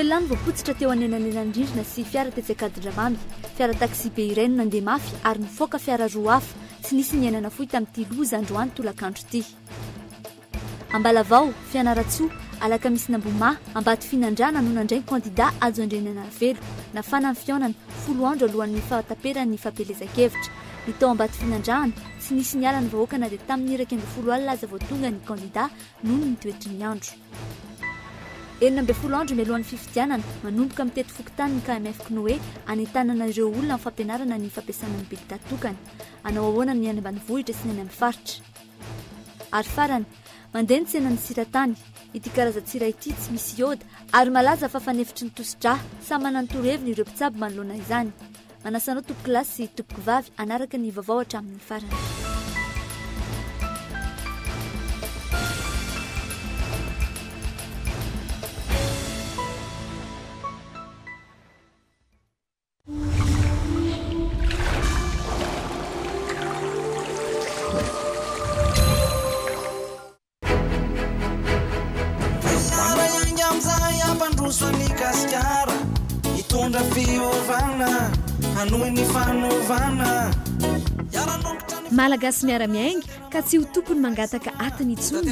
Felany voapotsitra teo anenanenandrindrina sy fiara tetsakadindramamy fiara taxi be iray no nandeha mafy ary nifoaka fiara roa hafa tsy nisy niainana fohy tamin'ity loza androany tolakandro ity. Ambalavao, Fianaratsoa, Alakamisy Namboma, Ambato Finandrana no nandray ny candidat azo andrenana velo nafana amin'ny fiaonana 10 andro alohan'ny fahataperan'ny fampelezan-kevitra. Ny tao Ambato Finandrana tsy nisy niala ny vahoaka na dia tamin'ny 12 alina aza vao tonga ny candidat noho ny toetry ny andro. 12 andro mialohan'ny fifidianana manomboka mitety fokotany ny KMF Knoe anentanana ireo olona amin'ny fampianarana ny fampiasana ny bilita tokana anao ahoana ny any ambanivohitra sy ny any amin'ny faritra. Ary farany mandeha ny tsenan'ny siratany ity karaza-tsira ity tsy misy ioda ary malaza fa fanefitry ny tosidra samy manana ny toroheviny ireo mpitsabo manoloana izany. Manasanao tompoko kilasy sy tompoko vavy anaraka ny vaovao hatramin'ny farany. Malagasy miara-miainga ka tsy ho tompony mangataka atiny intsony.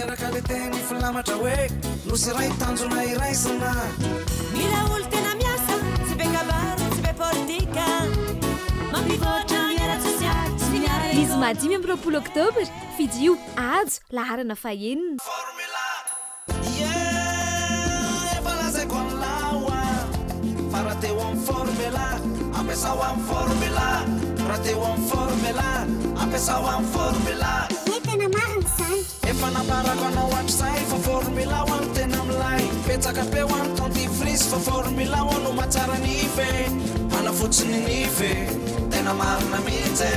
Mila olo tena miasa tsy be kabaro tsy be politika mampivoatra miara sosialy sy miara izy madimy amin'ny 20 oktobra fidio ajo laharana fahenina. Tena marina izany. Efa naparako anao hatrizay fa formula ho any tena milay petsaka be ho any dentifrice fa formula ho ano matsara nify manafotsiny nify tena marina mihitsy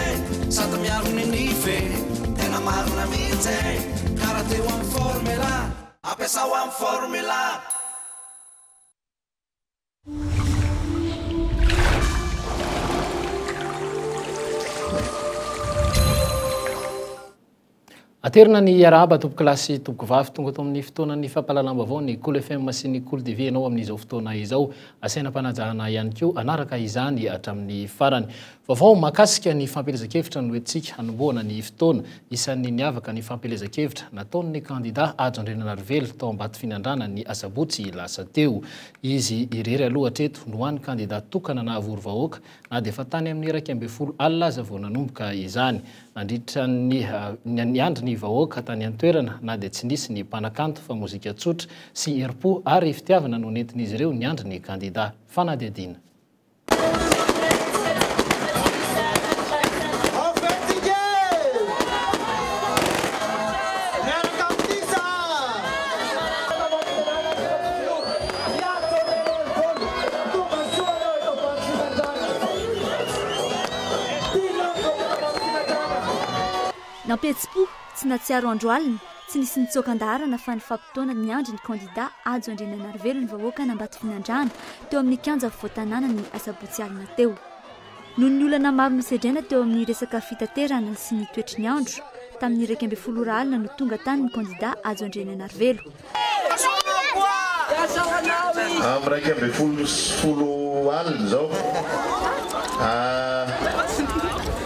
sady miaro ny nify tena marina mihitsy karaha teo amin'ny formula ampiasa ho amin'ny formula. Aterina ny iaraba tompoko kilasy tompoko vavy tonga ato amin'ny fotoanan'ny fampalalamba avao ny Cool FM sy ny Cool TV anao amin'izao fotoana izao asaina mpanajana ihany koa anaraka izany hatramin'ny farany. Vaovao makasika ny fampelezan-kevitra no hoentsika hanombohana ny fotoana isan'ny niavaka ny fampelezan-kevitra nataon'ny candidat Ajo Andrenanarivelo tao Ambato Finandrana ny asabotsy lasa teo. Izy irery aloha hatreto no an'ny candidat tokana na avory vahoaka na dia efa tany amin'ny 12 alina aza vao nanomboka izany. Nandritra ny andro ny vahoaka tany an-toerana na dia tsy nisy ny mpanakanto fa mozika tsotra sy herim-po ary fitiavana no nentin'izy ireo ny andro ny candidat fanadihadiana. Nampihetsi-po tsy natsiaro andro alina tsy nisy nitsokan-daharana fa ny fampitoana ny andro ny candidat Ajo Andrenanarivelo ny vahoaka Ambato Finandrana teo amin'ny kianja voatanàna ny asabotsy alina teo. Noho ny olana maro nisedrena teo amin'ny resaka fitaterana sy ny toetry ny andro tamin'ny 12 alina no tonga tany ny candidat Ajo Andrenanarivelo. Amin'ny 12 alina zao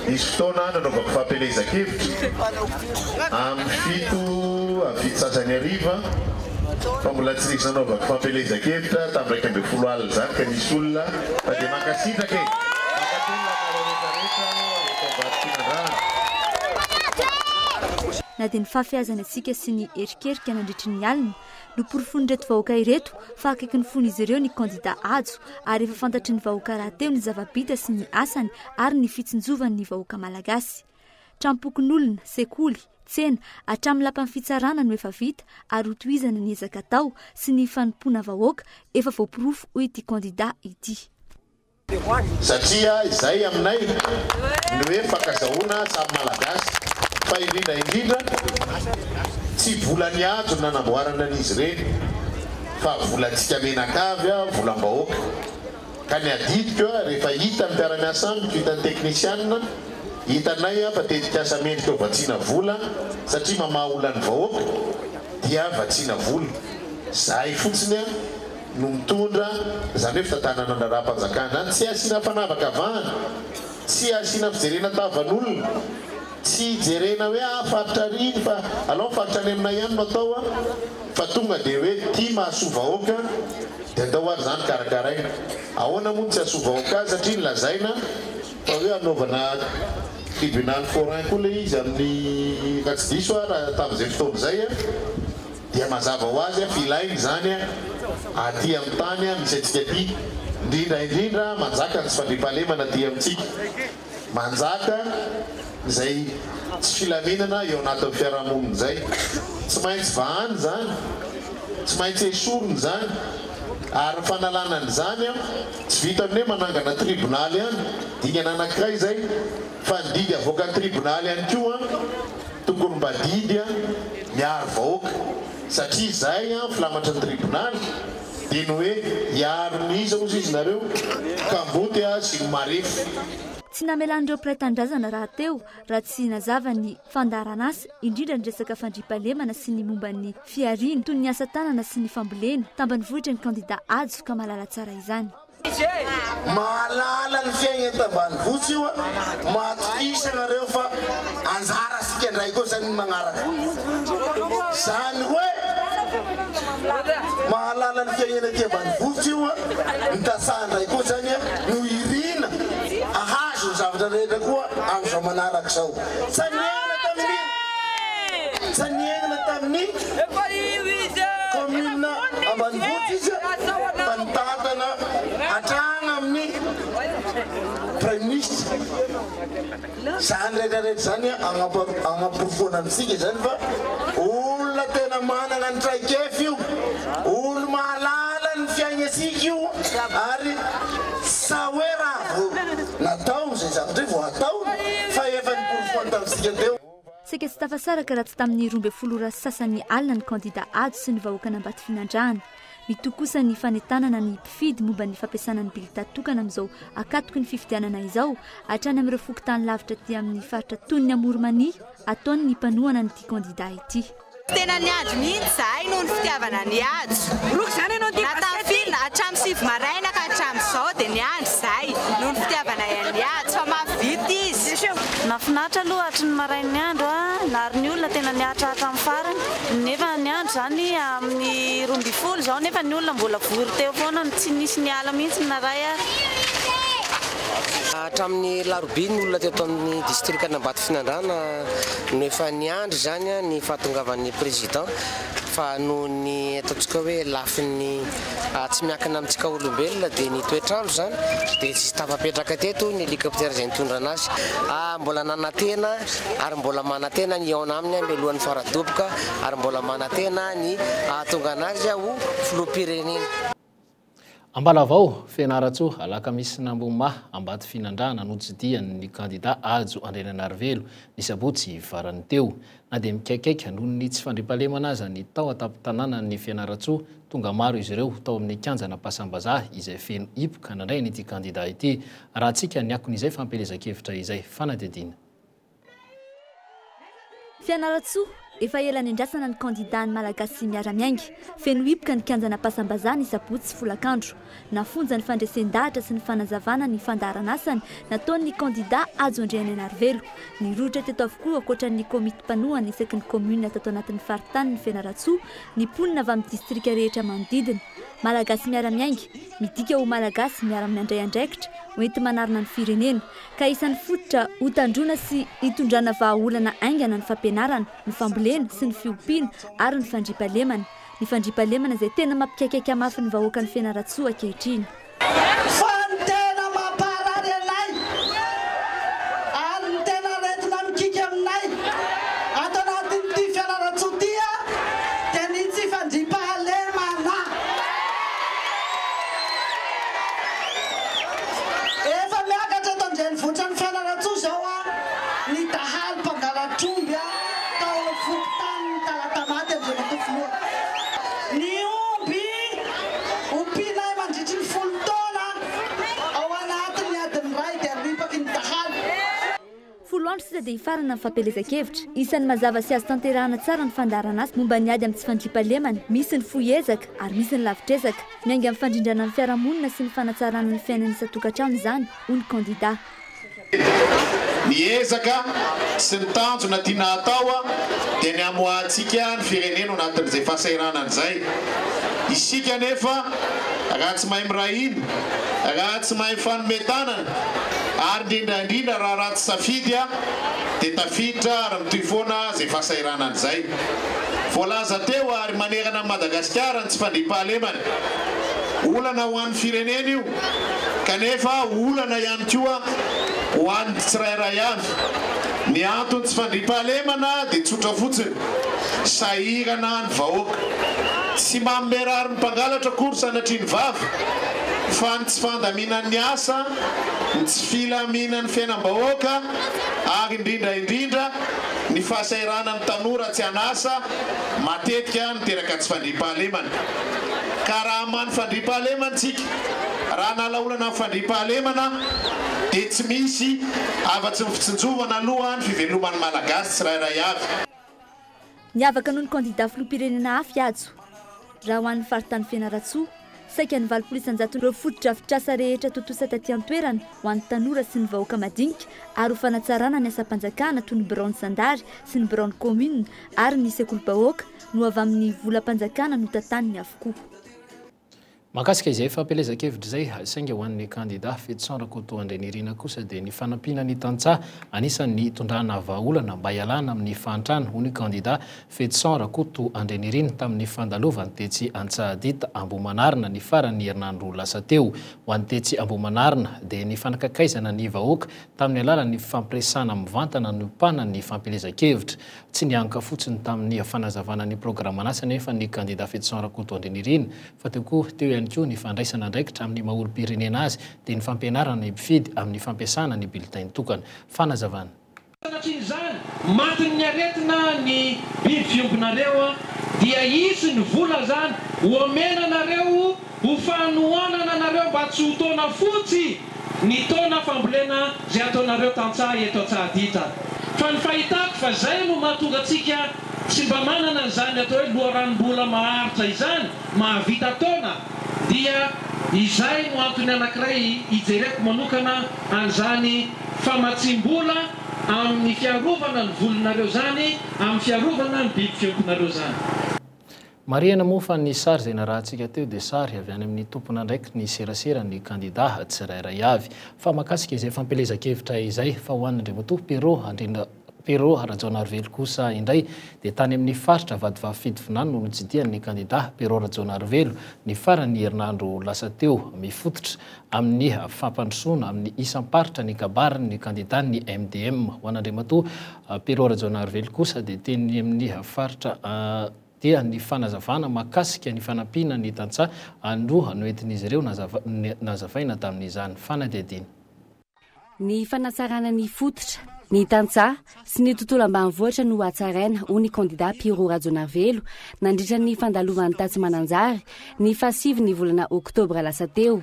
isy fotoana nanaovako fampelezan-kevitra amin'ny fito sasany ariva fa mbola tsy nisy nanaovako fampelezan-kevitra tamin'ny 12 alina zany ka nisy olona fa dia mankasitraka na dia ny fahafiazana antsika sy ny erikerika nandritry ny alina no porofony reto vahoaka ireto fa akaiky ny fon'izy ireo ny candidat Ajo ary efa fantatry ny vahoaka rahateo ny zava-bita sy ny asany ary ny fitsinjovany ny vahoaka malagasy. Trampokon'olona, sekoly, tsena hatramin'ny lapan'ny fitsarana no efa vita ary hotohizana ny ezaka tao sy ny fanompoana vahoaka efa voaporofo hoy ity candidat ity. Satria izay aminay ny hoe fankazahoana samy malagasy fa indrindra tsy volany Ajo nanamboarana an'izy ireny fa volantsika menakavy volam-bahoaka ka ny adidiko rehefa hita ny mpiara-miasa amiko hitan'ny teknisianina hitanay fa tetika asa mendrika eo vatsiana vola satria mamaha olany vahoaka dia vatsiana vola zahay fotsiny no mitondra zany hoe fitantanana andraram-panjakana tsy asiana fanavaka avahana tsy asiana fijerena tavan'olona tsy jerena hoe faritra riny fa alao faritra any amina ihany no atao fa tonga dia hoe tia mahasovahoaka dia atao ary zany karakaraina ahoana moa tsy asovahoaka azy satria nilazaina fa hoe anaovana tribunal forain koa le izy amin'ny katsidiso raha tamin'izay fotoana izay dia mazava ho azy filainy zany aty amin'ny tany misy antsika ty indrindra manjaka ny tsy fandriam-pahalemana aty amintsika manjaka izay tsy filaminana eo anatin'ny fiarahamonina izay tsy maintsy vahany zany tsy maintsy esorony zany ary fanalanany zany tsy vita amin'ny hoe manangana tribonaly any dingana anankiray izay fa nididy avoaka tribonaly any koa tokony mba didy miaro vahoaka satria izay filamatra ny tribonaly dia ny hoe hiaro niza ozy izy nareo ka mboty sy ny marefo tsy namelan'ireo mpiray-tandrazana raha teo raha tsy nazava ny fandarana asy indrindra ny resaka fandriam-pahalemana sy ny momba ny fiariana toy ny asa tanana sy ny fambolena tambany vohitra ny kandida ajo ka mahalala tsara izany mahalala ny fiaigna tambany votsy io matokisanareo fa anjara sika ndray koa zany magnaraka zany hoe mahalala ny fiainana ty ambany votsy io nitasahandray koa zany no irina ahazo ny zavatra rehetra koa am'izao manaraka zao saniegna tamin'ny commune ambany votsy izy fa nitatana atragna amin'ny prime ministre zany rehetrarehetra zany agnamporofoana amitsika zany fa olona tena manana ny traikefy io olo mahalala ny fiaigna asika io ary sa hoe raha vo natao zay zavatra io vo atao fa efa niporofoana tamitsika teo sika tsy tafasaraka raha tsy tamin'ny 12 sasany alina ny kandida ajo sy ny vahoaka ny ambaty finandrahana nitokosa ny fanentanana ny mpifidy momba ny fampiasana ny bilita-tokana amin'izao akatoky ny fifidianana izao hatrany amin'ireo fokontany lavitra ty amin'ny faritra tony ny amoromania ataony ny mpanohana nyity kandida ity tena ny ajo mihitsy zahay noho ny fitiavana ny ajo natafilina hatramin'ny sivy maraina ka hatramin'izao dia ny andro zahay noho ny fitiavana ny ajo fa mavity izy nafinatra aloha hatry ny marain'ny andro nary ny olona tena niatrahatra amin'ny farany nefa ny andro zany amin'ny 12 zao nefa ny olona mbola vory teo foana tsy nisy ny ala mihitsy naray hatramin'ny larobia ny olona teto amin'ny district Anambato Finandrana no efa ny andro zany ny fahatongavan'ny président fa noho ny ataontsika hoe lafin'ny tsy miankina amintsika olombelona dia ny toetrandro zany dia tsy tafapetraka teto ny hélicoptère izay nitondra anazy mbola nanantena ary mbola manantena ny aona aminy mialohan'ny faradoboka ary mbola manantena ny ahatonga anazy ho filoham-pirenena ambala avao fianaratsoa alakamisy namboma ambaty finandrana notsidihany kandida ajo Andriananarivelo ny sabotsy farany teo na dia mikaikaika noho ny tsy fandriam-pahalemana aza ny tao atapy-tanàna ny fianaratsoa tonga maro izy ireo tao amin'ny kianjana pasambazaha izay feno hipoka nandray nyity kandida ity raha tsika ny akon'izay fampelezan-kevitra izay fanadidina fianaratsoa efa ela ny andrasana ny kandida ny malagasy miara-miainga feno hipoka ny kianjana pasambazaha ny sabotsy folakandro nafonja ny fandresen-dahatra sy ny fanazavana ny fandarana asany nataon'ny kandida ajo Andriananarivelo ny rotra teto avokoa ankoatra ny komity mpanohana isaky ny commune tato anatin'ny faritany ny Fianaratsoa ny mponina avy amin'ny distrika rehetra manodidina malagasy miara-miainga midika ho malagasy miara-miandray andraikitra hoenty manarina ny firenena ka isan'ny fototra hotandrona sy hitondrana vahaolana aingana ny fampianarana ny fambolena sy ny fiompiana ary ny fandriam-pahalemana ny fandriam-pahalemana izay tena mampikaikaika mafy ny vahoaka ny Fianaratsoa ankehitriny andro sisa dia hifarana ny fampelezan-kevitra isan'ny mazava sy azo tanterahana tsara ny fandarana azy momba ny ady amin'ny tsy fandriam-pahalemana misy ny foezaka ary misy ny lavitresaka miainga amin'ny fandrindrana ny fiarahamonina sy ny fanatsarana ny fiainany isa-tokantrano izany hoy ny kandida miezaka sy ny tanjona tiana atao dia ny amoahantsika ny firenena anatin'izay fahasahiranana izay isika nefa raha tsy mahay mirahiny raha tsy mahay fanometanana ary indrindraindrindra raha ratsy safidy dia tafiditra ary mitoy foana izay fahasahiranana izay voalaza teo ary manerana ny Madagasikara ny tsy fandriam-pahalemana olana ho an'ny firenena io kanefa olana ihany koa ho an'ny tsirairay avy ny antony tsy fandriam-pahalemana dia tsotra fotsiny sahirana ny vahoaka tsy mamerary ny mpangalatra kory sanatria ny vavy fa ny tsy fandaminan'ny asa ny tsy filaminan'ny fiainam-bahoaka ary indrindraindrindra ny fahasahiranany tanora tsy anasa matetika niteraka tsy fandriam-pahalemana ka raha many fandriam-pahalemana tsika raha nalaolana ny fandriam-pahalemana dia tsy misy afa-tsy mifitsinjovana aloha ny fiveloman'ny malagasy tsirairay avy niavaka noho ny kandida filoham-pirenena hafa ajo raha ho an'ny faritany Fianaratsoa saika ny valopolo-isanjaton'ireo foto-drafitrasa rehetra totosa taty an-toerana ho an'ny tanora sy ny vahoaka madinika ary ho fanatsarana ny asa-panjakana toy ny birao ny sandary sy ny birao ny commune ary ny sekoly-bahoaka no avy amin'ny volam-panjakana no tantaniny avokoa mahakasika izay fampelezan-kevitra izay sainga ho an'ny kandida Fetsson Rakoto Andrenirina kosa dia ny fanampina ny tantsaha anisan'ny tondrana vahaolana mba hialana amin'ny fahantrana ho ny kandida Fetsson Rakoto Andrenirina tamin'ny fandalovany tetsy Antsahadita Ambohimanarina ny farany herinandro lasa teo ho an'ny tetsy Ambohimanarina dia ny fanakakaizana ny vahoaka tamin'ny alalan'ny fampiresana mivantana ny mpana ny fampelezan-kevitra tsy nianka fotsiny tamin'ny fanazavana ny programanasa nefa ny kandida Fetsson Rakoto Andrenirina fa teo koa teo ihany koa ny fandraisana ndraikitra amin'ny maolo-pirenena azy dia ny fampianarana ny mpifidy amin'ny fampiasana ny bulletin tokana fanazavana sanatria izany matin'ny aretina ny biby fiombonareo dia isy ny vola zany homena nareo ho fanohanana nareo mba tsy ho taona fotsy ny taona fambolena zay ataonareo tantsaha eto Antsahadita fa ny fahitako fa zay no mahatonga antsika tsy mba manana an'izany atao hoe loharanom-bola maharitra izany mahavita taona dia izay no antony anankiray ijereko manokana an'izany famatsim-bola amin'ny fiarovana ny volonareo zany amin'ny fiarovana ny biby fiompinareo zany Mariana moa fa ny sary izay narahantsika teo dia sary avy any amin'ny tompona ndraiky ny serasera ny kandida tsirairay avy fa mahakasika izay fampelezan-kevitra izay fa ho an'Andriamatoa Pero Rajaonarivelo kosa indray dia tany amin'ny faritra vadivavy-fidifinany no notsidian'ny kandida Pero Rajaonarivelo ny farany herinandro lasa teo mifototra amin'ny fampandrosoana amin'ny isam-paritra ny kabariny ny kandida ny MDM ho an'Andriamatoa Pero Rajaonarivelo kosa dia teny amin'ny faritra dia ny fanazavana mahakasika ny fanampiana ny tantsaha androa noentin'izy ireo nazavaina tamin'izany fanadihadiana ny fanatsarana ny fototra ny tantsaha sy ny tontolo ambanivohitra no hatsaraina ho ny kandida Pero Rajaonarivelo nandritra ny fandalovan'ny Tatsy Mananjary ny fahasivy ny volana oktobra lasa teo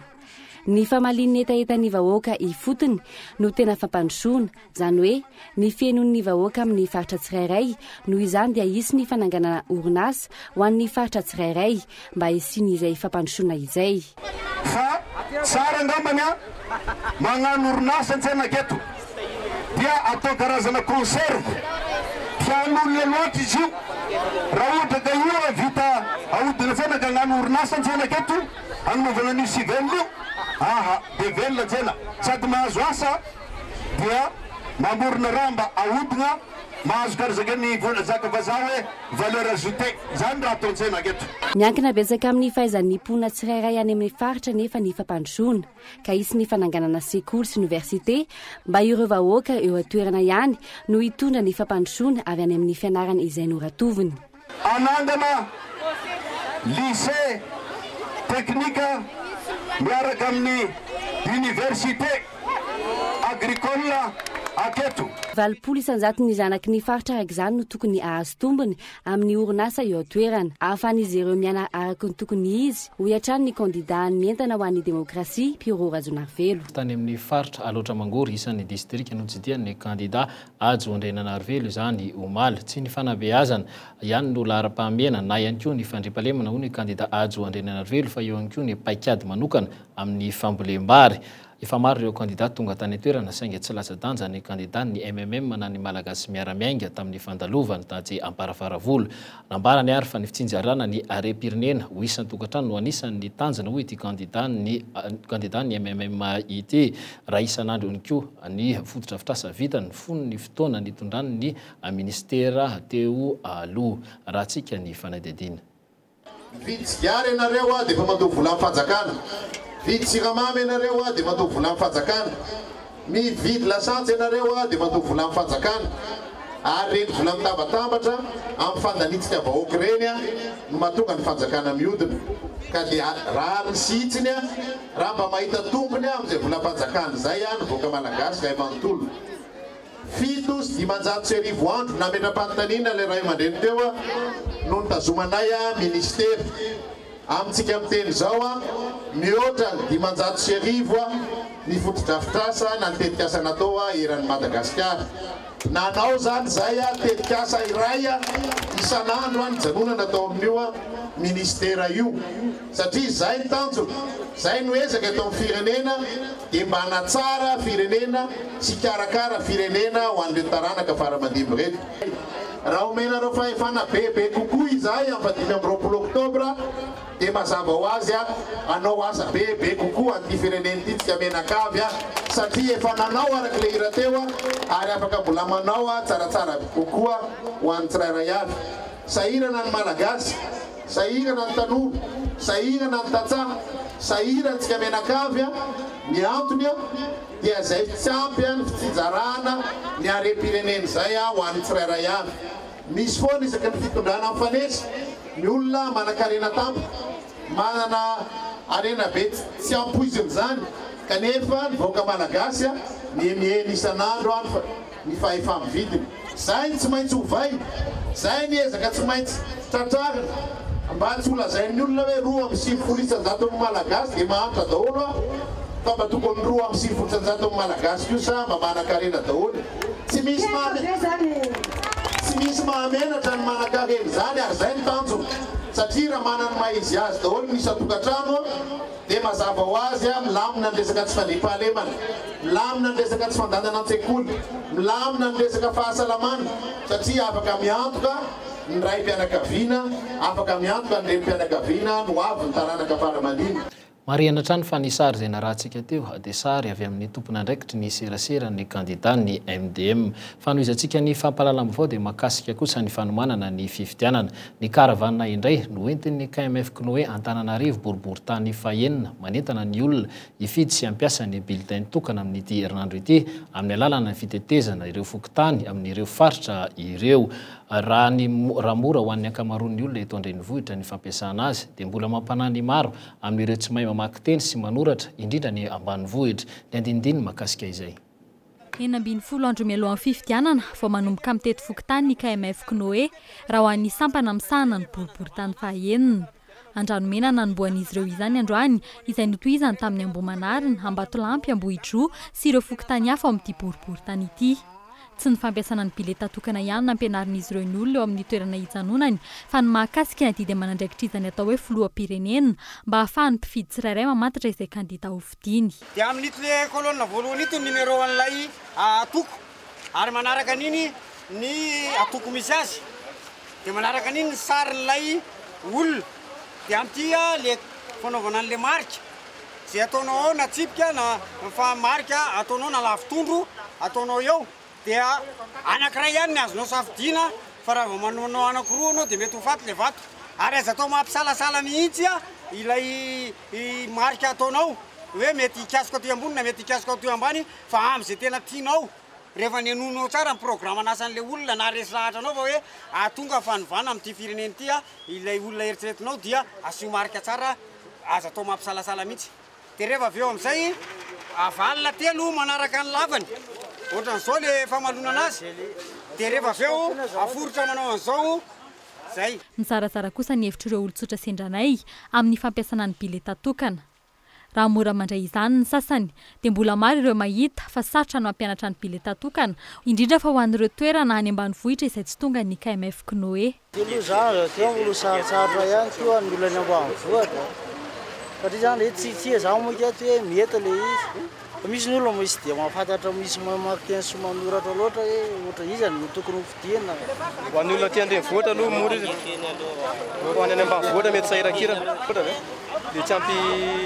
ny famalin'ny etaetan'ny vahoaka ifotony no tena fampandrosoana zany hoe ny fiainon'ny vahoaka amin'ny faritra tsirairay noho izany dia isy ny fananganana orinasa ho an'ny faritra tsirairay mba hisiny izay fampandrosoana izay fa tsara angambany magnano orinasa antsena keto dia atao karazana conserve tian'olona loatra izy io raha ohatra ka io vita ahodina tsena ka agnano orinasa antsena keto agnanovana ny sy velona aha dia velona tsena sady mahazo asa dia mamorona raha mba ahodina mahazo karazaka ny zaka vazaha hoe valeur ajoutée zany raha ataontsena keto miankina betsaka amin'ny fahaizan'ny mponina tsirairay any amin'ny faritra nefa ny fampandrosoana ka isy ny fananganana sekoly sy université mba ireo vahoaka eo atoerana ihany no hitondra ny fampandrosoana avy any amin'ny fianarana izay noratoviny anangana lycée teknika miaraka amin'ny université agricole aketo valopolo isanjato ny zanaky ny faritra araiky izany no tokony ahazo tombony amin'ny orinasa eo toerana ahafan'izy ireo miana araky ny tokony izy ho iatrany ny kandida ny entana ho an'ny demokrasia Piro Razonarivelo tany amin'ny faritra aloatra mangory isan'ny distrika notsidian'ny kandida ajo Andriananarivelo izany omaly tsy ny fanabeazana ihany no lara-pahamiana na ihany koa ny fandriampahalemana ho ny kandida ajo Andriananarivelo fa eo ihany koa ny paikady manokana amin'ny fambolem-bary efa maro ireo kandidat tonga tany toerana sainga tsy latsa-danja ny kandidat ny MMM na ny malagasy miara-miainga tamin'ny fandalovany tany Amparafaravolo nambarany ary fa ny fitsinjarana ny are-pirenena ho isan'ny tokantrano no anisan'ny tanjana ho ity kandidat ny MMM ity raha isan'andro ihany koa ny fotodrafitrasa vita ny fony ny fotoana ny tondrany ny ministera teo aloha raha tsika ny fanadidina vitsiary ianareo a dia efa mandoa vola fanjakana vidy siramamy ianareo a dia mandoa vola fanjakana mividy lasantsy ianareo a dia mandoa vola fanjakana ary reny vola mitabatambatra amin'ny fandanitsika vahoaka reny a no mahatonga ny fanjakana miodina ka dia raha misitsiny a raha mba mahita tompony a amin'izay vola fanjakana zay a no voaka malagasy ka manontolo fito sy dimanjato sy arivo andro nametra-panontaniana le ray aman-dreny teo a no nitazomanay a ministera amintsika miteny zao a mihoatra dimanjato sy arivo a ny fotodrafitrasa na ny tetikasa natao a eran'ny Madagasikara nanao zany zay a tetikasa iray a isan'andro a ny janonana natao amin'io a ministera io satria zay ny tanjo zay no ezaka eto amin'ny firenena dia mba hanatsara firenena sy karakara firenena ho an'ireo taranaka fara-mandimby reto raha omenareo fahefana bebe kokoa izay amin'ny 20 oktobra dia mazava ho azy a anao asa bebe kokoa an'ity firenena ity tsika menakavy a satria efa nanao araky le hira teo a ary afaka mbola manao a tsaratsara kokoa ho an'ny tsirairay avy sahirana ny malagasy sahirana ny tanora sahirana ny tatsaha sahirana tsika menakavy a ny antony a dia zay tsy ampy a ny fitsinjarana ny are-pirenena zay a ho an'ny tsirairay avy misy foana isaky ny fitondrana amin'ny fanesy ny olona manan-karena tampo manana arena be tsy ampoiziny zany kanefa ny vahoaka malagasy a miemieny isan'andro any ny fahefa-mividiny zay ny tsy maintsy hovay zay ny ezaka tsy maintsy tratrarina mba tsy olazain'ny olona hoe 2.7 amin'ny malagasy dia mahantra daholo a fa mba tokony 2.7 amin'ny malagasy kosa mba manan-karena daholo tsy misy mahamenatra ny manan-karena zany ary zay ny tanjona satria raha manany maizy azy daholo misy atokantrano dia mazava ho azy a milamina ny resaka tsy fandriampahalemana milamina ny resaka tsy fandandana an-tsekoly milamina ny resaka fahasalamana satria afaka miantoka ny raim-pianakaviana afaka miantoka ny renim-pianakaviana no avy ny taranaka fara-mandiny mariana trano fa ny sary izay narahantsika teo dia sary avy amin'ny tompona andraikitry ny serasera ny kandidat ny MDM fanohizantsika ny fampahalalam-bavao dia mahakasika kosa ny fanomanana ny fifidianana ny karavanina indray no entin'ny KMF Knoe Antananarivo boribory-tany fahenina manentana ny olona hifidy sy hampiasa ny bulletin tokana amin'ity herinandro ity amin'ny alalana ny fitetezana ireo fokontany amin'ireo faritra ireo raha mora ho an'ny ankamaroan'ny olona eto Andrenivohitra ny fampiasana azy dia mbola mampanany maro amin'ireo tsy mahay mamaky teny sy manoratra indrindra ny ambanivohitra ny andinidiny mahakasika izay 12 andro mialohan'ny fifidianana vao manomboka mitety fokontany ny KMF Knoe raha ho an'ny sampana misahana ny boribory-tany fahenina andranomenana nomboan'izy ireo izany androany izay notohizany tamin'ny Ambohimanarina Ambatolampy Ambohidroa sy ireo fokontany hafa ao amin'ity boribory-tany ity tsy ny fampiasana ny bileta tokana ihany nampianarin'izy ireo ny olona eo amin'ny toerana hijanonany fa ny mahakasika ny didy aman'andraikitra izany atao hoe filoham-pirenena mba ahafahany mpifidy tsirairay mamantatra izay kandida ho fidiany dia amin'ito le kolonna voalohany ito numéro an'ilay atoko ary manaraka an'iny ny atoko misy azy dia manaraka an'iny ny sarin'ilay olona dia amin'ity le fanaovana an'le marika zay ataonao ao na tsipika na fa marika ataonao na lavitondro ataonao eo dia anankiray ihany ny azonao safidiana fa raha vao manao anankiroa anao dia mety ho faty le vato ary aza atao mampisalasala mihitsy a ilay marika ataonao hoe mety hikasika aty ambony na mety hikasika aty ambany fa amin'izay tena tianao rehefa ny anonao tsara ny programma nasan'le olona na resy lahatra anao fa hoe atonga fanovana amin'ity firenena ity a ilay olona eritreretinao dia asio marika tsara aza atao mampisalasala mihitsy dia rehefa avy eo amin'izay avalina telo manaraka ny lavany ohatran'izao le famalonana azy dia rehefa avy eo aforotra manao an'izao zay. Ny zarazara kosa ny hevitra ireo olon-tsotra sendranay amin'ny fampiasana ny bileta tokana. Raha mora mandray izany ny sasany dia mbola maro ireo mahita fa sarotra no mampianatra ny bileta tokana, indrindra fa ho an'ireo toerana any ambanivohitra izay tsy tonga ny KMF Knoe. Ilo zany teo olo sarosarotra ihany koa ny olona any ambanivohitra satria zany tsy zao moa hoe mety le izy. Misy ny olona misy dia mahafantatra misy mamakiteny sy manoratra loatra hoe ohatra izy no tokony hovidiana. Ho an'ny olona tia andrenivohitra aloha mora izy. Ho any ambanivohitra mety sahirakira dia tsy ampy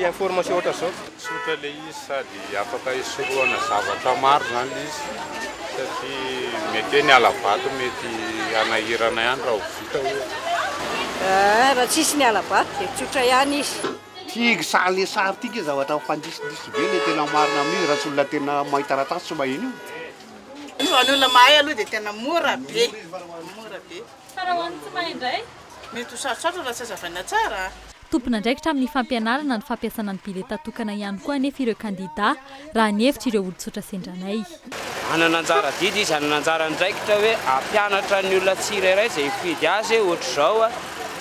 information ohatra zao. Sotra le izy sady afaka hisorohana zavatra maro zany izy satria mety ny alabato mety anahirana ihany raha ho vita hoe. Raha tsisy ny alabato dia tsotra ihany izy. Tiky sale sary tiky zavatra mifandisodisy be le tena marina amin'izy raha tsy olona tena mahita taratasy tsy mahino io. Ny olona mahay aloha dia tena mora be. Mora be. Fa raha hoan'ny tsy mahay indray? Mety ho sarosarotra raha tsy hazavaina tsara. Tompona ndraikitra amin'ny fampianarana ny fampiasana ny bileta tokana ihany koa anefa ireo kandida raha ny hevitra ireo olon-tsotra sendranay. Anana anjara didy izy, anana anjara ndraikitra hoe ampianatra ny olona tsirairay izay hifidy azy ohatra izao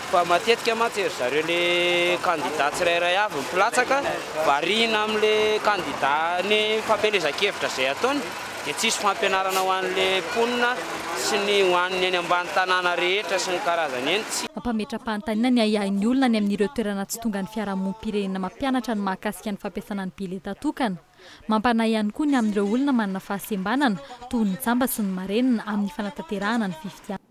fa matetika matsery zareo le kandida tsirairay avy mipilatsaka variana amin'le kandida ny fampelezan-kevitra izay ataony dia tsisy fampianarana ho an'le mponina sy ny ho an'ny any ambany tanàna rehetra sy ny karazany eny. Mampametra-panontaniana ny ahiahin'ny olona ny amin'ireo toerana tsy tonga ny fiarahamonim-pirenena mampianatra ny mahakasika ny fampiasana ny bileta tokana. Mampanahy ihany koa ny amin'ireo olona manana fahasembanana toy ny tsamba sy ny marenina amin'ny fanatanterahana ny fifidianana.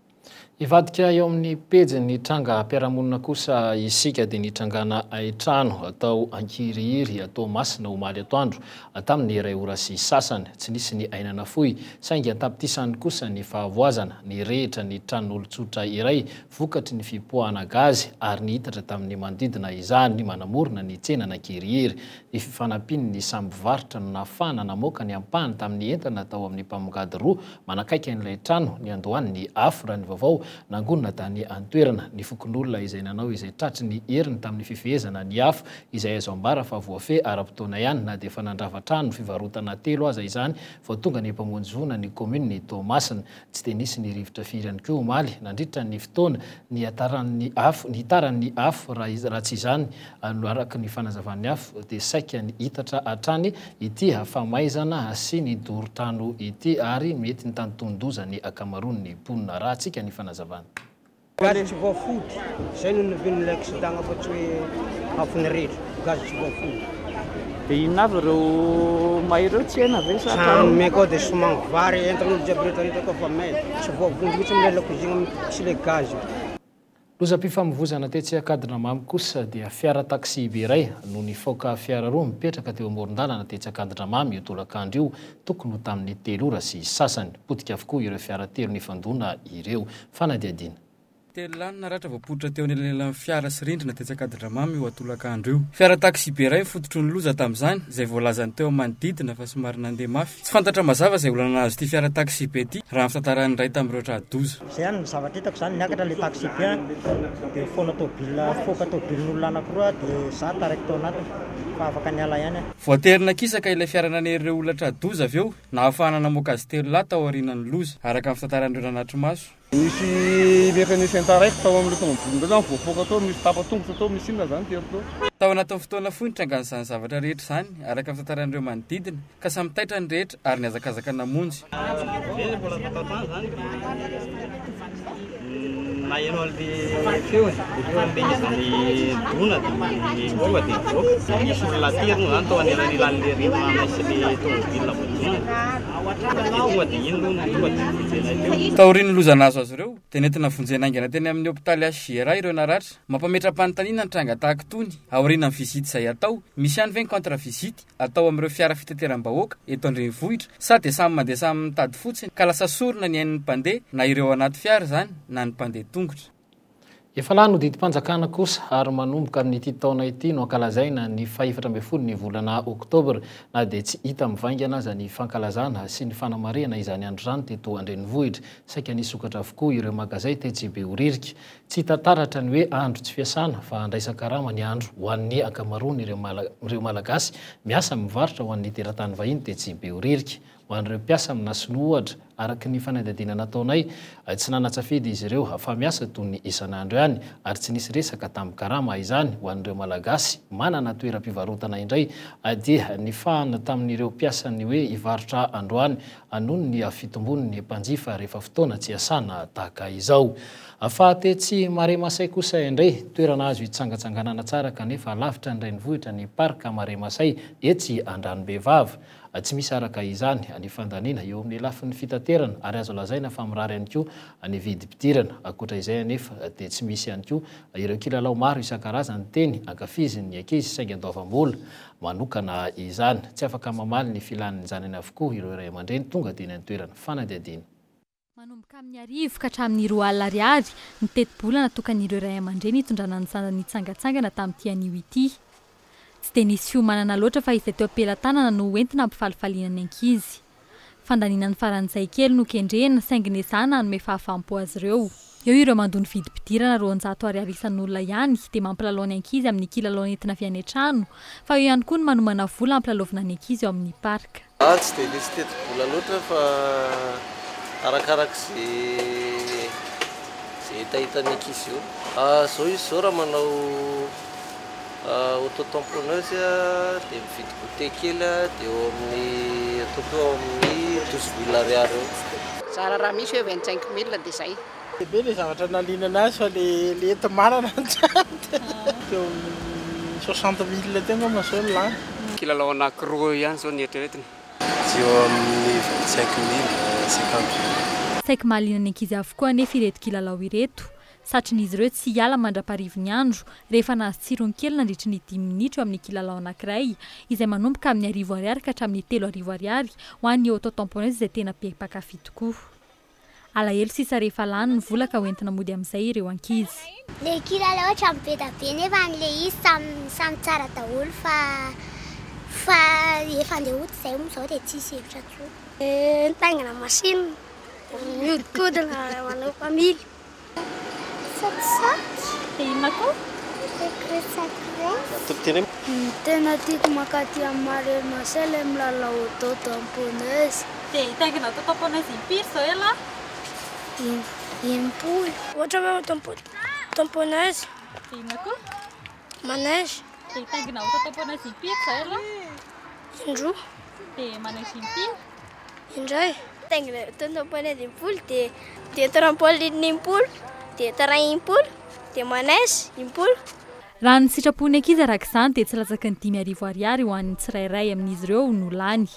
Ivadika eo amin'ny pejy ny tranga mpiarahamonina kosa isika dia nitrangana aitrano atao ankirihiry atao masina omaly atoandro tamin'ny iray ora sy sasany tsy nisy ny ainana fohy saingy antapitisany kosa ny fahavoazana ny rehetra ny tranon'olon-tsotra iray vokatry ny fipoahana gazy ary ny hitatra tamin'ny manodidina izany manamorona ny tsena ankirihiry ny fifanampiany ny sambyvarotra no nafana namoaka ny ampahany tamin'ny entana atao amin'ny mpamongady roa manakaiky an'ilay trano ny andohany ny afra ny vaovao nangonina tany antoerana ny fokon'olona izay nanao izay tratry ny heriny tamin'ny fifehezana ny afo izay azo ambara fa voafe ara-potoana ihany na dia efa nandravatrano fivarotana telo aza izany vao tonga ny mpamonjy ny commune ny Toamasina tsy dia nisy ny rivotra firy ihany koa omaly nandritra ny fotoana ny ataran'ny afo ny taran'ny afo raha tsy izany araka ny fanazavan'ny afo dia saika ny hitatra hatrany ity hafamaizana sy ny doro-trano ity ary mety ny tanotondoza ny akamaroan'ny mponina raha tsika ny fanazavana. Gazy tsy voafody zay no novin'ilay accident fa tsy hoe afony rehetra gazy tsy voafody. Dia inona avy ireo maireo tsena ve sa tranome koa dia somagny vary entan'olo jiaby rehetrarehetra koa fa may tsy voavondy mihitsy amin'ilay lakozina sy ilay gazy. Lozam-pifamoivoizana tetsy Akadina mamy kosa dia fiara taxi be iray no nifoaka fiara roa mipetraka teo amoron-dalana tetsy Akadina mamy io tolakandro io tokony ho tamin'ny 3 ora sy sasany potika avokoa ireo fiara telo nifandona ireo fanadiadina. Telo lanina ratra voapoitra teo anelanelan'ny fiara sy rindrina tetsy Akadramamy io atolakandro io. Fiara taxi be iray fototry ny loza tamin'izany izay voalazany teo manodidina fa somary nandeha mafy. Tsy fantatra mazava izay olana azy ity fiara taxi be ity raha fitantarany iray tamin'ireo tradoza. Zay ihany ny zavatra hitako zany niakatra le taxi be dia foana tôbila foka tôbilin'olona anankiroa dia za taraiky tao anatiny fa afaka niala ihany. Voaterina kisaka ilay fiara nanerireo olona tradoza avy eo na ahafahana namoaka azy telo lahy tao aorian'ny loza araka ny fitantaran'ireo nanatry maso. Misy mécanicien taraiky tao amin'ilay tomobile zany voafoaka tao misy tapa-tongotra tao misy inona zany telo tao. Tao anatin'ny fotoana fohy nitrangan'izany zavatra rehetra izany araka ny fitantaran'ireo manodidina ka samy taitra ny rehetra ary niazakazaka namonjy. Nahenao an'ilay feo dia izy dona dia voa dia voaka. Misy olona tirona zany tao anelanelan'ilay rindrina misy ilay tomobile voadona. Taorian'ny lozanazo azy ireo dia nentina vonjena aingana teny amin'ny hôpitaly H.G.R ireo naratra. Mampametra-panontaniana ny tranga tahaka itony aoriana ny vizity izay atao. Misy ihany ve ny contre vizity atao amin'ireo fiara fitateram-bahoaka eto andrenivohitra sa dia samy mandeha samy mitady fotsiny ka lasa sorona ny ain'ny mpandeha na ireo anaty fiara zany na ny mpandeha tongotra. Efa lany didi-panjakana kosa ary manomboka n'ity taona ity no ankalazaina ny 14 ny volana Oktobra na dia tsy hita mivaingana aza ny fankalazana sy ny fanamarena izany andro zany teto andrenivohitra saika nisokatra avokoa ireo magazay tetsy Behoririka. Tsy tantaratra ny hoe andro tsy fiasana fa andraisan-karama ny andro ho an'ny ankamaroany ireo malagasy miasa mivarotra ho an'ny teratany vahiny tetsy Behoririka. ho an'ireo mpiasa amina sinohatra araky ny fanadihadiana nataonay tsy nanatsafidy izy ireo fa miasa toy ny isan'andro ihany ary tsy nisy resaka tamin'ny karama izany ho an'ireo malagasy manana toeram-pivarotana indray dia nifahana tamin'ireo mpiasany hoe ivarotra androany anono ny fitombony ny mpanjifa rehefa fotoana tsy asana tahaka izao fahatetsy mare masay kosa indray toerana azo hitsangatsanganana tsara kanefa lavitra indray ny vohitra ny parka mare masay etsy Andranombevava tsy misy araka izany ny fandaniana eo amin'ny lafin'ny fitaterana ary azo lazaina fa mirary ihany koa ny vidim-pidirana akoatra izay anefa dia tsy misy ihany koa ireo kilalao maro isan-karazany teny ankafizin'ny ankizy saingy andoavam-bola manokana izany tsy afaka mamaly ny filan'ny zanany avokoa ireo iray aman-dreny tonga dia ny toerana fanadihadiana manomboka amin'ny arivo ka hatramin'ny 2 alina ariary ny teti-bola natokan'ireo iray aman-dreny hitondrana ny sanany hitsangatsangana tamin'ity anio ity tsy dia nisy fiomanana loatra fa izay teo am-pelantanana no entina ampifalifaliana ny ankizy fandaniana ny faran'izay kely no kendrena saingy nezana hanome fahafaham-po azy ireo eo ireo mandony vidim-pidirana 200 ariary isan'olona ihany dia mampilalao ny ankizy amin'ny kilalao nentina avy any an-trano fa eo ihany koa no manomana vola ampilalaovina ny ankizy eo amin'ny parka tsy dia nisy teti-bola loatra fa arakarak'izay hitahitany ankizy io zao izy zao raha manao auto-tamponneuse dia mividy goûter kely dia eo amin'ny ataoko eo amin'ny 12 ariary eo zara raha misy hoe 25 000 dia zay be le zavatra nalinana azy fa le ento manana teo 60 000 tena mazao ny lany kilalao anankiroa ihany zao ny eritreretina tsy eo amin'ny 25 000 50 000 saika mahaliana ny ankizy avokoa anefa ireto kilalao ireto satria n'izy ireo tsy hiala mandra-parivony andro rehefa nahazo tsirony kely nandritry ny 10 minitra amin'ny kilalao anankiray izay manomboka amin'ny 10 ariary ka hatramin'ny 3 ariary ho an'ny auto-tamponneuse izay tena be mpakafy tokoa alahelo sisa rehefa lany ny vola ka hoentina mody amin'izay ireo ankizy le kilalao hatramy be da be nefa an'le izy samy tsara daholo fa efa andeha hody izay moa zao dia tsisy hevitra tsoa nitaingana masina miodikodina manao family inona koa? Tena tiako makaty amin'ny Marelle Marcel milalao auto-tamponneuse. Dia hitaingina auto-tamponneuse impiry zao ela? 10. Ohatra hoe auto-tamponneuse. Inona koa? Manège. Dia hitaingina auto-tamponneuse impiry zao ela? Indroa. Dia manège impiry? Indray. Hitaingina auto-tamponneuse 10 dia trampoline 10. dia terrain 10 dia manège 10. Raha ny sitrapon'ny ankizy araka izany dia tsy latsaky ny 10 ariary ho an'ny tsirairay amin'izy ireo no lany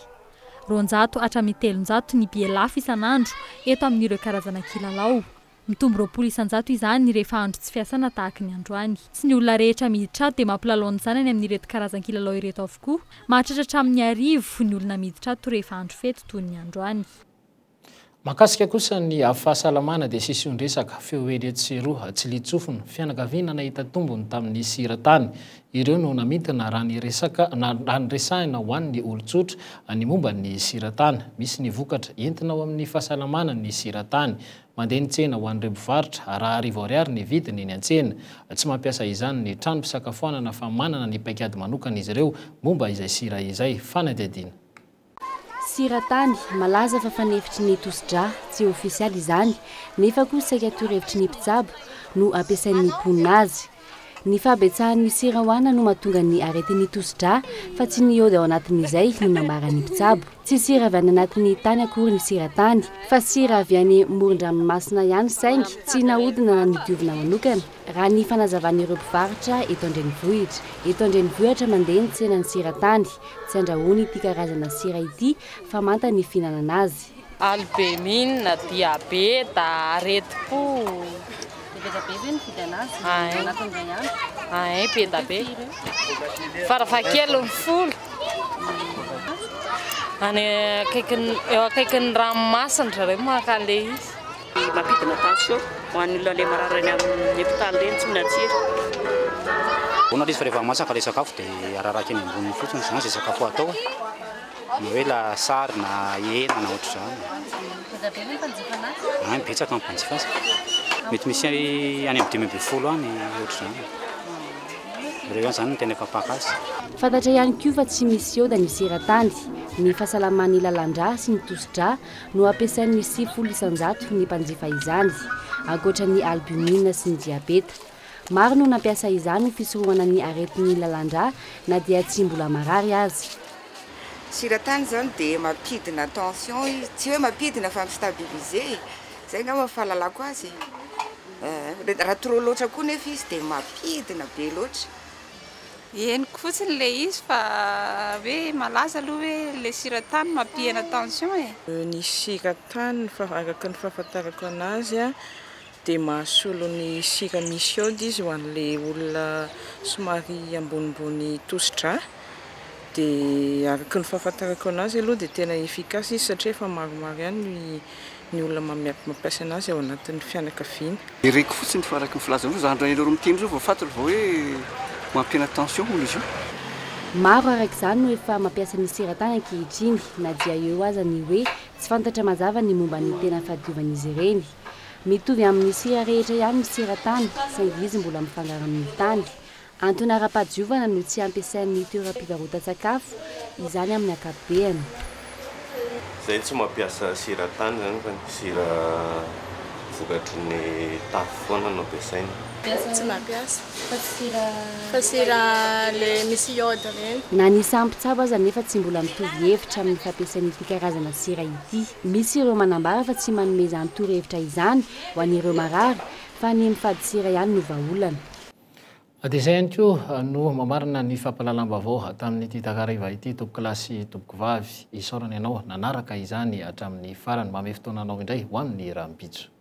200 hatramin'ny 300 ny bielafy isan'andro eto amin'ireo karazana kilalao mitombo 20 isan-jato izany rehefa andro tsy fiasana tahaka ny androany tsy ny olona rehetra miditra dia mampilalao ny zanany amin'ireto karazan kilalao ireto avokoa mahatratra hatramin'ny 10 ny olona miditra rehefa andro fety toy ny androany Makasika kosa ny fahasalamana dia sisy ondresaka feoely etseroa tsy litsofony fianakaviana nahita tombony tamin'ny siratany ireo no namintana raha ny resahina ho an'ny olon-tsotra ny momba ny siratany misy ny vokatra entina ao amin'ny fahasalamana ny siratany mandeha ny tsena ho an'ireo mpivarotra raha 10 ariary ny vidiny ny an-tsena tsy mampiasa izany ny trano fisakafoanana fa manana ny paikady manokana izy ireo momba izay sira izay fanadihadiana siratany malaza fa fanefitry ny tosodra tsy ofisialy izany nefa koa saika toro-hevitry ny mpitsabo no ampiasain'ny mponina azy ny fahabetsahan'ny sira hoana no mahatonga ny aretin'ny tosodra fa tsy ny ody ao anatin'izay no nambaran'ny mpitsabo tsy sira avy any anatin'ny tany akory ny siratany fa sira avy any moron-dranomasina ihany saingy tsy nahodina na nidiovina manokana raha ny fanazavan'ireo mpivarotra eto andrenivohitra mandeha ny tsena ny siratany tsy andrahony ity karazana sira ity fa manta ny fihinanana azy albumine, diabeta, areti-po. Betabe zany fidanazy. Anatin'izay ihany. Betabe. Farafakely 10. Any eo akaikin'ny ranomasina zareo maka an'ilay izy. Mampidina tension ho an'ny olona le marary amin'ny hôpitaly reny tsy minatsira. Ona izy fa rehefa masaka ilay sakafo dia araraka eny amboniny fotsiny izany izay sakafo atao. Na hoe lasary na hena na ohatr'izany. Betabe ny mpanjifa anazy? Any betsaka ny mpanjifa azy. Mety misy any amin'ny 2020 any ohatr'izany. Ireo ihany izany no tena efa paka azy. Fantatra ihany koa fa tsy misy ioda ny siratany ny fahasalaman'ny lalandra sy ny tosodra no ampiasain'ny 700 ny mpanjifa izany ankoatra ny albumine sy ny diabeta maro no nampiasa izany ho fisorohana ny aretin'ny lalandra na dia tsy mbola marary azy siratany zany dia mampidina tension tsy hoe mampidina fa mistabiliser zay nga mahafahalalako azy raha trop loatra koa nefa izy dia mampidina be loatra henoko fotsiny le izy fa hoe malaza aloha hoe le siratany mampihana tension ny siratany araka ny fahafantarako anazy a dia mahasolo ny sira misy iode izy ho an'le olona somary ambonimbony tosodra dia araka ny fahafantarako anazy aloha dia tena efficace izy satria efa maromaro ihany ny olona mampiasa anazy ao anatin'ny fianakaviana. Ireko fotsiny fa araka ny filazana io zany raha ireo miteny ireo vao fantatro vao hoe mampiana tension hono izy io. Maro araka izany no efa mampiasa ny siratany ankehitriny na dia eo aza ny hoe tsy fantatra mazava ny momba ny tena fahadiovan'izy ireny. Mitovy amin'ny sira rehetra ihany ny siratany saingy izy mbola mifangaro amin'ny tany. Antony ara-pahadiovana no tsy ampiasain'ny toeram-pivarotan-tsakafo izany amin'ny ankapobeny. Zay tsy mampiasa siratany zany fa sira vokatry ny tafo foana no ampiasaina. Tsy mampiasa fa sira le misy iode reny. Na ny sampitsabo aza nefa tsy mbola mitovy hevitra amin'ny fampiasan'ity karazana sira ity. Misy ireo manambara fa tsy manome izany torohevitra izany ho an'ireo marary fa ny mifady sira ihany no vahaolana. Dia izay ihany koa no mamarina ny fampahalalam-baovao tamin'ity takariva ity tompoko lahy sy tompoko vavy isaorana ianao nanaraka izany hatramin'ny farany mba ame fotoananao indray ho amin'ny rahampitso.